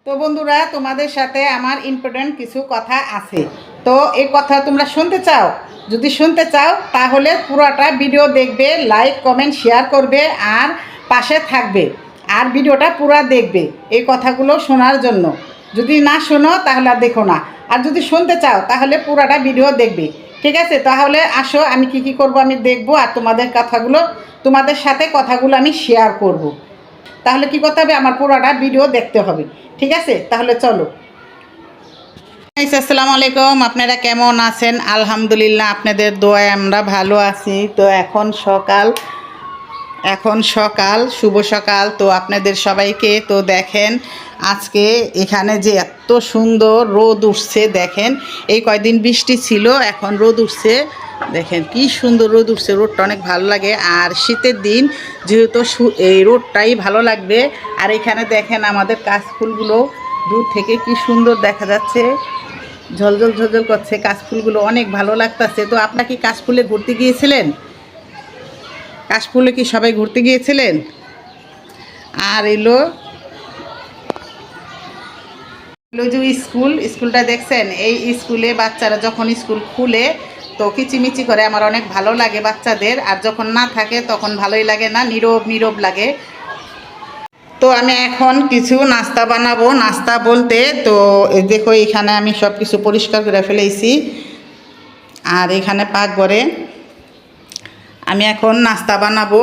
তো বন্ধুরা, তোমাদের সাথে আমার ইম্পর্টেন্ট কিছু কথা আছে। তো এই কথা তোমরা শুনতে চাও? যদি শুনতে চাও তাহলে পুরোটা ভিডিও দেখবে, লাইক কমেন্ট শেয়ার করবে আর পাশে থাকবে, আর ভিডিওটা পুরো দেখবে এই কথাগুলো শোনার জন্য। যদি না শোনো তাহলে আর দেখো না, আর যদি শুনতে চাও তাহলে পুরোটা ভিডিও দেখবে। ঠিক আছে? তাহলে আসো, আমি কি করব আমি দেখব, আর তোমাদের সাথে কথাগুলো আমি শেয়ার করব। তাহলে কি করতে হবে? আমার পুরোটা ভিডিও দেখতে হবে। ঠিক আছে? তাহলে চলো। আসসালামু আলাইকুম, আপনারা কেমন আছেন? আলহামদুলিল্লাহ, আপনাদের দোয়ায় আমরা ভালো আছি। তো এখন সকাল, শুভ সকাল। তো আপনাদের সবাইকে তো দেখেন, আজকে এখানে যে এত সুন্দর রোদ উঠছে দেখেন। এই কয়দিন বৃষ্টি ছিল, এখন রোদ উঠছে দেখেন, কি সুন্দর রোদ উঠছে। রোদটা অনেক ভালো লাগে, আর শীতের দিন যেহেতু এই রোদটাই ভালো লাগবে। আর এখানে দেখেন আমাদের কাশফুলগুলো দূর থেকে কি সুন্দর দেখা যাচ্ছে, ঝলঝল ঝলঝল করছে কাশফুলগুলো, অনেক ভালো লাগতেছে। তো আপনারা কি কাশফুলে ঘুরতে গিয়েছিলেন? কাশফুলে কি সবাই ঘুরতে গিয়েছিলেন? আর এলো যে স্কুলটা দেখছেন, এই স্কুলে বাচ্চারা যখন স্কুল খুলে তো কিচিমিচি করে, আমার অনেক ভালো লাগে বাচ্চাদের। আর যখন না থাকে তখন ভালোই লাগে না, নীরব নীরব লাগে। তো আমি এখন কিছু নাস্তা বানাবো। নাস্তা বলতে তো দেখো, এখানে আমি সব কিছু পরিষ্কার করে ফেলেছি, আর এখানে পাকঘরে আমি এখন নাস্তা বানাবো।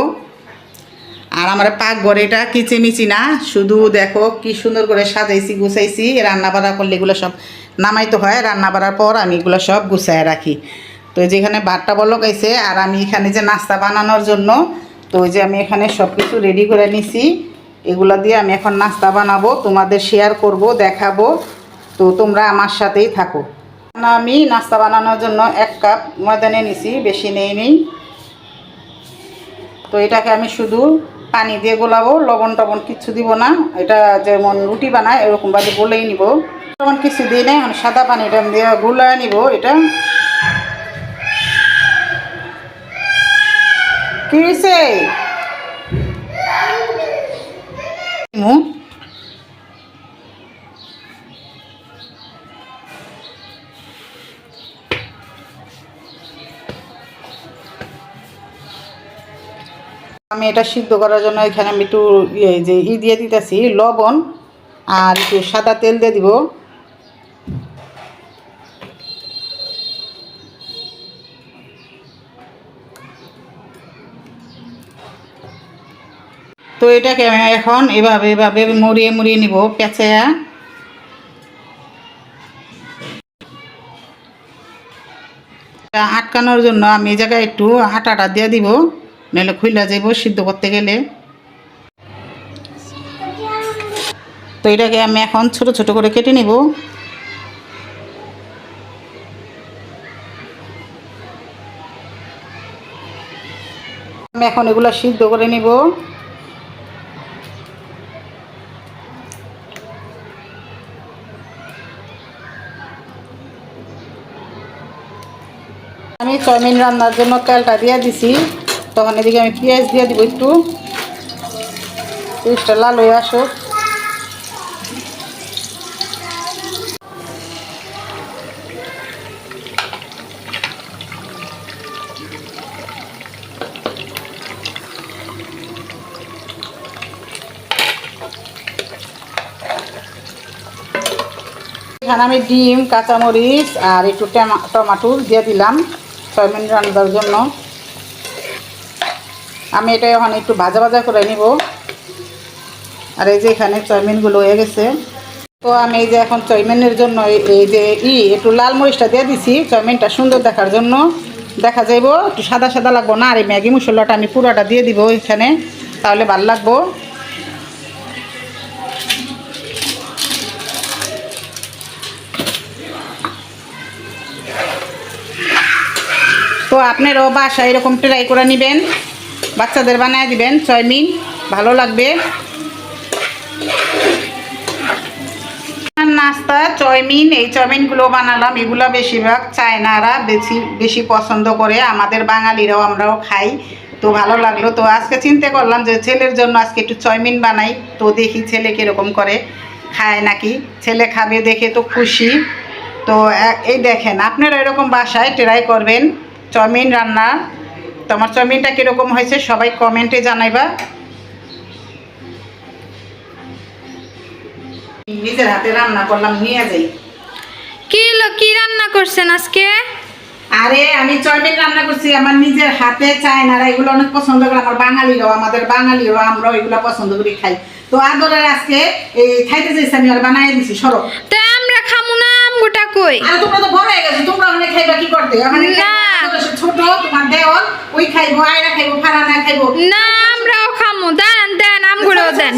আর আমার পাকঘরে এটা কিচিমিচি না, শুধু দেখো কি সুন্দর করে সাজাইছি গুছাইছি। রান্না বাড়া করলে এগুলো সব নামাইতে হয়, রান্না বাড়ার পর আমি এগুলো সব গুছায় রাখি। তো যেখানে ভাতটা বলকাইছে, আর আমি এখানে যে নাস্তা বানানোর জন্য, তো ওই যে আমি এখানে সব কিছু রেডি করে নিছি। এগুলো দিয়ে আমি এখন নাস্তা বানাবো, তোমাদের শেয়ার করব, দেখাবো। তো তোমরা আমার সাথেই থাকো। আমি নাস্তা বানানোর জন্য 1 কাপ ময়দা নিয়ে নিছি, বেশি নেই। তো এটাকে আমি শুধু পানি দিয়ে গোলাবো, লবণ টবণ কিচ্ছু দিব না। এটা যেমন রুটি বানায় এরকমভাবে গোলেই নিব, লবণ কিছু দিয়ে নেই। মানে সাদা পানিটা দিয়ে গোলায় নিব। এটা কি হয়েছে? আমি এটা সিদ্ধ করার জন্য এখানে আমি একটু দিয়ে দিতেছি লবণ, আর একটু সাদা তেল দিয়ে দিব। তো এটাকে আমি এখন এভাবে মুড়িয়ে নিব পেঁচায়া। আটকানোর জন্য আমি এই জায়গায় একটু আটাটা দিয়ে দিব, নাহলে খুইলা যাইব সিদ্ধ করতে গেলে। তো এটাকে আমি এখন ছোট ছোট করে কেটে নিব। আমি এখন এগুলো সিদ্ধ করে নিব। আমি চাউমিন রান্নার জন্য তেলটা দিয়ে দিছি, তখন এদিকে আমি পেঁয়াজ দিয়ে দিব একটু, পেঁয়াজটা লাল হয়ে আসুক। এখানে আমি ডিম, কাঁচামরিচ আর একটু টমাটো দিয়ে দিলাম চাউমিন রান্নার জন্য। আমি এটা এখন একটু ভাজা ভাজা করে নিব। আর এই যে এখানে চাউমিনগুলো হয়ে গেছে। তো আমি এই যে এখন চাউমিনের জন্য এই যে একটু লাল মরিচটা দিয়ে দিছি, চাউমিনটা সুন্দর দেখার জন্য, দেখা যাইব একটু সাদা সাদা লাগবো না। আর এই ম্যাগি মশলাটা আমি পুরোটা দিয়ে দিব এখানে, তাহলে ভালো লাগবো। তো আপনারাও বাসায় এরকম ট্রাই করে নেবেন, বাচ্চাদের বানায় দিবেন চাউমিন, ভালো লাগবে। নাস্তা চাউমিন, এই চাউমিনগুলো বানালাম। এগুলো বেশিরভাগ চায়নারা বেশি পছন্দ করে, আমাদের বাঙালিরাও আমরাও খাই। তো ভালো লাগলো। তো আজকে চিন্তা করলাম যে ছেলের জন্য আজকে একটু চাউমিন বানাই, তো দেখি ছেলে কীরকম করে। খায় নাকি, ছেলে খাবে দেখে তো খুশি। তো এই দেখেন, আপনারা এরকম বাসায় ট্রাই করবেন চাউমিন রান্না। তো আমার চাউমিনটা কীরকম হয়েছে সবাই কমেন্টে জানাইবা। নিজের হাতে রান্না করলাম, নিয়ে যাই। কি রান্না করছেন আজকে? আরে আমি চাউমিন রান্না করছি আমার নিজের হাতে। চায়নারা এগুলো অনেক পছন্দ করে, আমার বাঙালিরাও, আমাদের বাঙালিরাও আমরাও এগুলো পছন্দ করি খাই। তো আদরের আজকে এই খাইতে চাইছি, আমি আর বানাই দিছি। সরো, তো আমরা খামু না, আমগুটা কই? আর তোমরা তো বড় হয়ে গেছো, তোমরা অনেক খাইবা, কি করতে? ছোট তোমার দেওয়াল, ওই খাইবো, আয়রা খাইবো, ফারানা খাইবো। না, আমরাও খামু। দেন আমগুলো দেন।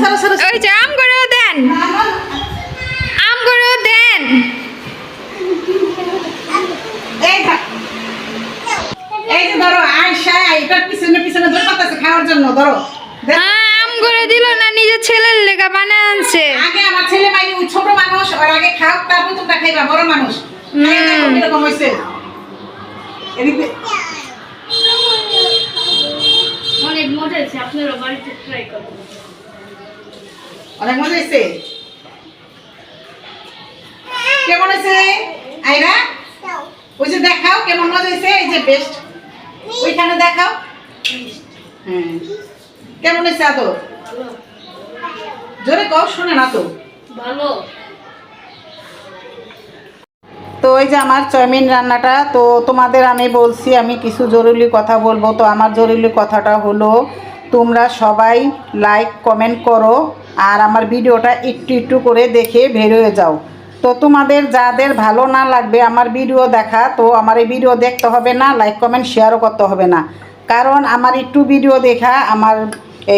ওই যে আমগুলো দেন, আমগুলো দেন। এই যে ধরো, আয়শা এটার পিছনে পিছনে ধরে পাতাছে খাওয়ার জন্য। ধরো, আমগুলো দিল না, নিজের ছেলের লেগা বানায় আনছে। আগে আমার ছেলে মাইনি, ওই ছোট মানুষ, ওর আগে খাও, তারপর তোমরা খাইবা, বড় মানুষ। কিরকম হয়েছে? এদিকে অনেক মজা হয়েছে, আপনারা বাড়িতে ট্রাই করুন। অনেক মজা হয়েছে। কেমন হয়েছে আয়রা? ওই যে দেখাও কেমন মজা হয়েছে। এই যে বেস্ট, ওইখানে দেখাও। হ্যাঁ, কেমন হয়েছে আদর? জোরে কও, শোনে না তো। ভালো। তো ওই যে আমার চাউমিন রান্নাটা, তো তোমাদের আমি বলছি আমি কিছু জরুরি কথা বলবো। তো আমার জরুরি কথাটা হলো, তোমরা সবাই লাইক কমেন্ট করো, আর আমার ভিডিওটা একটু একটু করে দেখে বের হয়ে যাও। তো তোমাদের যাদের ভালো না লাগবে আমার ভিডিও দেখা, তো আমার এই ভিডিও দেখতে হবে না, লাইক কমেন্ট শেয়ারও করতে হবে না। কারণ আমার একটু ভিডিও দেখা আমার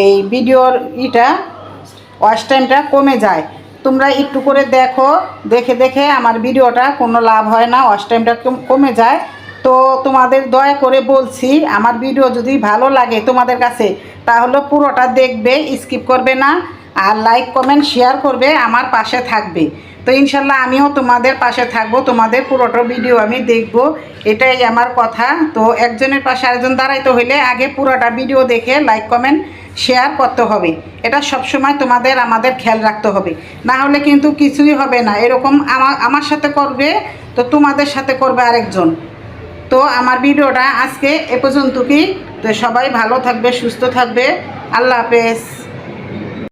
এই ভিডিওর ওয়াচ টাইমটা কমে যায়। তোমরা একটু করে দেখো, দেখে দেখে আমার ভিডিওটা কোনো লাভ হয় না, ওয়াচ টাইমটা কমে যায়। তো তোমাদের দয়া করে বলছি, আমার ভিডিও যদি ভালো লাগে তোমাদের কাছে, তাহলে পুরোটা দেখবে, স্কিপ করবে না, আর লাইক কমেন্ট শেয়ার করবে, আমার পাশে থাকবে। তো ইনশাল্লাহ আমিও তোমাদের পাশে থাকবো, তোমাদের পুরোটা ভিডিও আমি দেখব, এটাই আমার কথা। তো একজনের পাশে আরেকজন দাঁড়াইতে হইলে আগে পুরোটা ভিডিও দেখে লাইক কমেন্ট শেয়ার করতে হবে। এটা সবসময় তোমাদের আমাদের খেয়াল রাখতে হবে, না হলে কিন্তু কিছুই হবে না। এরকম আমার সাথে করবে, তো তোমাদের সাথে করবে আরেকজন। তো আমার ভিডিওটা আজকে এ পর্যন্ত কি। তো সবাই ভালো থাকবে, সুস্থ থাকবে। আল্লাহ হাফেজ।